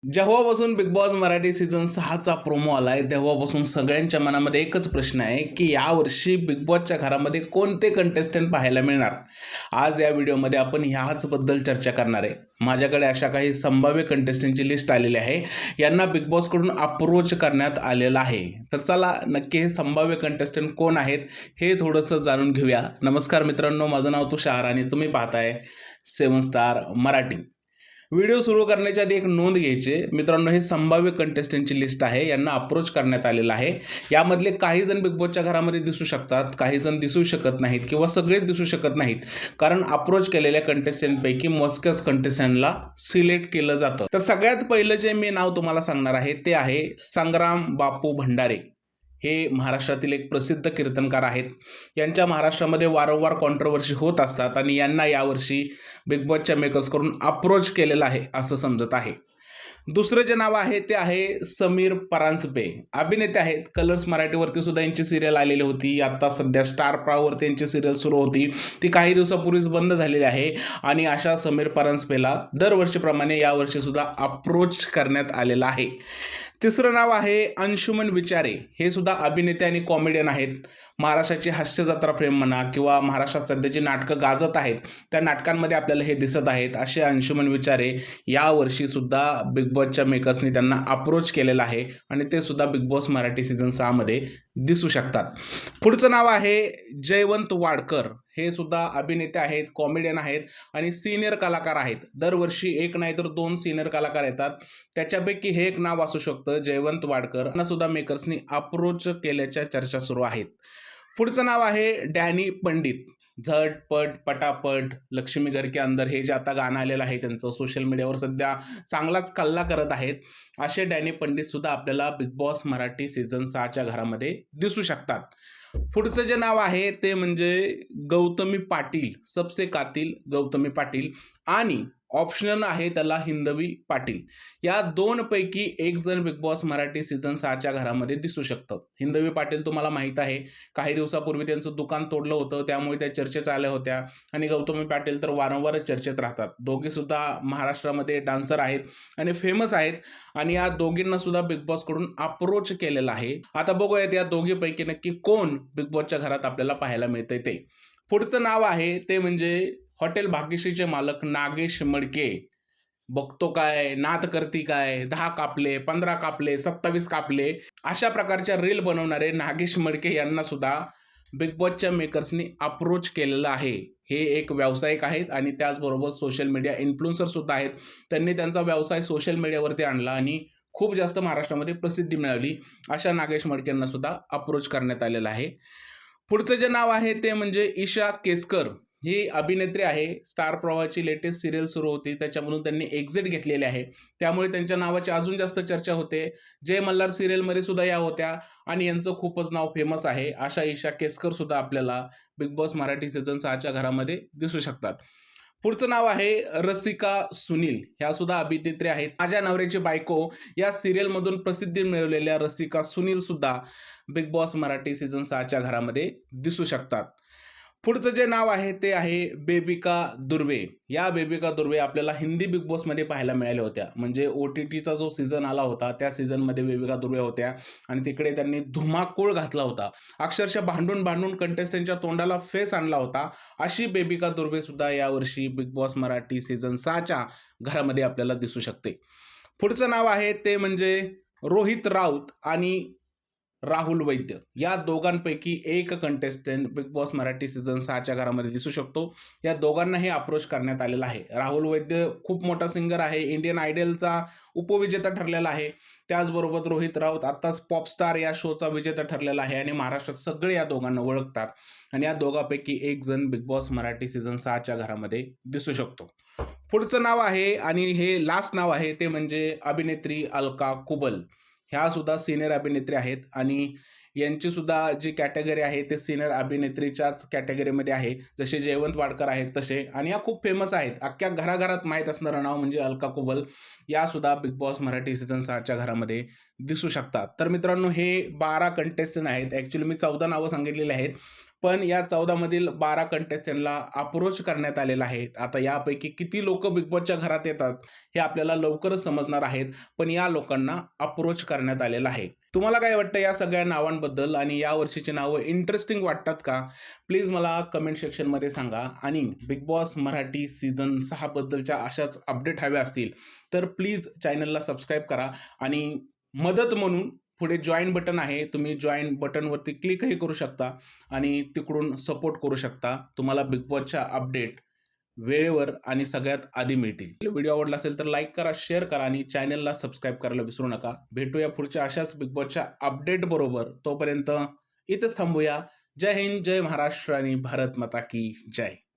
जेव्हापासून Bigg Boss Marathi season 6चा promo आलाय, तेव्हापासून सगळ्यांच्या मनामध्ये एकच प्रश्न आहे, की यावर्षी बिग बॉसच्या घरामध्ये कोणते कंटेस्टंट पाहायला मिळणार? आज या व्हिडिओमध्ये आपण ह्याचबद्दल चर्चा करणार आहे. माझ्याकडे अशा काही संभाव्य कंटेस्टंटची लिस्ट आलेली आहे. यांना बिग बॉसकडून अप्रोच करण्यात आलेलं आहे. तर चला नक्की हे संभाव्य कंटेस्टंट कोण आहेत, हे थोडंसं जाणून घेऊया. नमस्कार मित्रांनो, माझं नाव तुषार आणि तुम्ही पाहताय 7 स्टार मराठी. व्हिडिओ सुरू करण्याच्या आधी एक नोंद घ्यायची आहे. मित्रांनो, हे संभाव्य कंटेस्टंटची लिस्ट आहे. यांना अप्रोच करण्यात आलेलं आहे. यामधले काही जण बिग बॉसच्या घरामध्ये दिसू शकतात, काही जण दिसू शकत नाहीत किंवा सगळेच दिसू शकत नाहीत. कारण अप्रोच केलेल्या कंटेस्टंटपैकी मोजक्याच कंटेस्टंटला सिलेक्ट केलं जातं. तर सगळ्यात पहिलं जे मी नाव तुम्हाला सांगणार आहे ते आहे संग्राम बापू भंडारे. हे महाराष्ट्रातील एक प्रसिद्ध कीर्तनकार आहेत. यांच्या महाराष्ट्रामध्ये वारंवार कॉन्ट्रोवर्सी होत असतात आणि यांना यावर्षी बिग बॉसच्या मेकर्सकडून अप्रोच केलेला आहे असं समजत आहे. दुसरं जे नाव आहे ते आहे समीर परांजपे. अभिनेते आहेत. कलर्स मराठीवरती सुद्धा यांची सिरियल आलेली होती. आता सध्या स्टार प्रवाहवरती यांची सिरियल सुरू होती, ती काही दिवसापूर्वीच बंद झालेली आहे. आणि अशा समीर परांजपेला दरवर्षीप्रमाणे यावर्षी सुद्धा अप्रोच करण्यात आलेला आहे. तिसरं नाव आहे अंशुमन विचारे. हे सुद्धा अभिनेते आणि कॉमेडियन आहेत. महाराष्ट्राची हास्य जत्रा प्रेम म्हणा किंवा महाराष्ट्रात सध्या जी नाटकं गाजत आहेत त्या नाटकांमध्ये आपल्याला हे दिसत आहेत. असे अंशुमन विचारे यावर्षी सुद्धा बिग बॉसच्या मेकर्सनी त्यांना अप्रोच केलेला आहे आणि ते सुद्धा बिग बॉस मराठी सीझन 6 मध्ये दिसू शकतात. पुढचं नाव आहे जयवंत वाडकर. हे सुद्धा अभिनेते आहेत, कॉमेडियन आहेत आणि सिनियर कलाकार आहेत. दरवर्षी एक नाही तर 2 सिनियर कलाकार येतात. त्याच्यापैकी हे एक नाव असू शकतं जयवंत वाडकर. यांना सुद्धा मेकर्सनी अप्रोच केल्याच्या चर्चा सुरू आहेत. पुढचं नाव आहे डॅनी पंडित. झटपट पटापट लक्ष्मी घर के अंदर हे जे आता गाणं आलेलं आहे त्यांचं सोशल मीडियावर सध्या चांगलाच कल्ला करत आहेत. असे डॅनी पंडित सुद्धा आपल्याला बिग बॉस मराठी सीझन 6च्या घरामध्ये दिसू शकतात. पुढचं जे नाव आहे ते म्हणजे गौतमी पाटील. सबसे कातिल गौतमी पाटील आणि ऑप्शनल आहे त्याला हिंदवी पाटील. या 2 पैकी एक जण बिग बॉस मराठी सीझन 6च्या घरामध्ये दिसू शकतं. हिंदवी पाटील तुम्हाला माहीत आहे, काही दिवसापूर्वी त्यांचं दुकान तोडलं होतं, त्यामुळे त्या चर्चेत आल्या होत्या. आणि गौतमी पाटील तर वारंवारच चर्चेत राहतात. दोघे सुद्धा महाराष्ट्रामध्ये डान्सर आहेत आणि फेमस आहेत. आणि या दोघींना सुद्धा बिग बॉसकडून अप्रोच केलेला आहे. आता बघूयात या दोघीपैकी नक्की कोण बिग बॉसच्या घरात आपल्याला पाहायला मिळतंय ते. पुढचं नाव आहे ते म्हणजे हॉटेल भाग्यश्रीचे मालक नागेश मडके. बघतो काय, नाद करती काय, 10 कापले, 15 कापले, 27 कापले, अशा प्रकारच्या रील बनवणारे नागेश मडके यांना सुद्धा बिग बॉसच्या मेकर्सनी अप्रोच केलेलं आहे. हे एक व्यावसायिक आहेत आणि त्याचबरोबर सोशल मीडिया इन्फ्लुएन्सर सुद्धा आहेत. त्यांनी त्यांचा व्यवसाय सोशल मीडियावरती आणला आणि खूप जास्त महाराष्ट्रामध्ये प्रसिद्धी मिळवली. अशा नागेश मडकेंना सुद्धा अप्रोच करण्यात आलेलं आहे. पुढचं जे नाव आहे ते म्हणजे ईशा केसकर. ही अभिनेत्री आहे. स्टार प्रवाहाची लेटेस्ट सिरियल सुरू होती, त्याच्यामधून त्यांनी एक्झिट घेतलेले आहे. त्यामुळे त्यांच्या नावाची अजून जास्त चर्चा होते. जय मल्हार सिरियलमध्ये सुद्धा या होत्या आणि यांचं खूपच नाव फेमस आहे. अशा ईशा केसकर सुद्धा आपल्याला बिग बॉस मराठी सीझन 6च्या घरामध्ये दिसू शकतात. पुढचं नाव आहे रसिका सुनील. ह्या सुद्धा अभिनेत्री आहेत. माझ्या नवऱ्याची बायको या सिरियलमधून प्रसिद्धी मिळवलेल्या रसिका सुनील सुद्धा बिग बॉस मराठी सीझन 6च्या घरामध्ये दिसू शकतात. पुढचं जे नाव आहे ते आहे बेबिका दुर्वे. या बेबिका दुर्वे आपल्याला हिंदी बिग बॉसमध्ये पाहायला मिळाल्या होत्या. म्हणजे OTTचा जो सीझन आला होता त्या सीझनमध्ये बेबिका दुर्वे होत्या आणि तिकडे त्यांनी धुमाकूळ घातला होता. अक्षरशः भांडून भांडून कंटेस्टंटच्या तोंडाला फेस आणला होता. अशी बेबिका दुर्वे सुद्धा यावर्षी बिग बॉस मराठी सीझन 6च्या घरामध्ये आपल्याला दिसू शकते. पुढचं नाव आहे ते म्हणजे रोहित राऊत आणि राहुल वैद्य. या दोघांपैकी एक contestant Bigg Boss Marathi season 6च्या घरामध्ये दिसू शकतो. या दोघांनाही अप्रोच करण्यात आलेला आहे. राहुल वैद्य खूप मोठा सिंगर आहे, इंडियन आयडलचा उपविजेता ठरलेला आहे. त्याचबरोबर रोहित राऊत आत्ताच पॉपस्टार या शोचा विजेता ठरलेला आहे आणि महाराष्ट्रात सगळे या दोघांना ओळखतात. आणि या दोघांपैकी एक जण बिग बॉस मराठी सीझन 6च्या घरामध्ये दिसू शकतो. पुढचं नाव आहे आणि हे लास्ट नाव आहे ते म्हणजे अभिनेत्री अलका कुबल. ह्या सुद्धा सिनियर अभिनेत्री आहेत आणि यांची सुद्धा जी कॅटेगरी आहे ते सिनियर अभिनेत्रीच्याच कॅटेगरीमध्ये आहे. जसे जयवंत वाडकर आहेत तसे. आणि या खूप फेमस आहेत. अख्ख्या घराघरात माहीत असणारं नाव म्हणजे अलका कुबल. या सुद्धा बिग बॉस मराठी सीझन 6च्या घरामध्ये दिसू शकतात. तर मित्रांनो, हे 12 कंटेस्टंट आहेत. ॲक्च्युली मी 14 नावं सांगितलेली आहेत, पण या 14 मधील 12 कंटेस्टंटला अप्रोच करण्यात आलेला आहे. आता यापैकी किती लोकं बिग बॉसच्या घरात येतात हे आपल्याला लवकरच समजणार आहेत. पण या लोकांना अप्रोच करण्यात आलेलं आहे. तुम्हाला काय वाटतं या सगळ्या नावांबद्दल आणि या वर्षीची नावं इंटरेस्टिंग वाटतात का? प्लीज मला कमेंट सेक्शनमध्ये सांगा. आणि बिग बॉस मराठी सीझन 6 बद्दलच्या अशाच अपडेट हव्या असतील तर प्लीज चॅनलला सबस्क्राईब करा आणि मदत म्हणून पुढे जॉइन बटन आहे. तुम्ही जॉइन बटनवरती क्लिकही करू शकता आणि तिकडून सपोर्ट करू शकता. तुम्हाला बिग बॉसच्या अपडेट वेळेवर आणि सगळ्यात आधी मिळतील. व्हिडिओ आवडला असेल तर लाईक करा, शेअर करा आणि चॅनलला सबस्क्राईब करायला विसरू नका. भेटूया पुढच्या अशाच बिग बॉसच्या अपडेट बरोबर. तोपर्यंत इथेच थांबूया. जय हिंद, जय महाराष्ट्र आणि भारत माता की जय.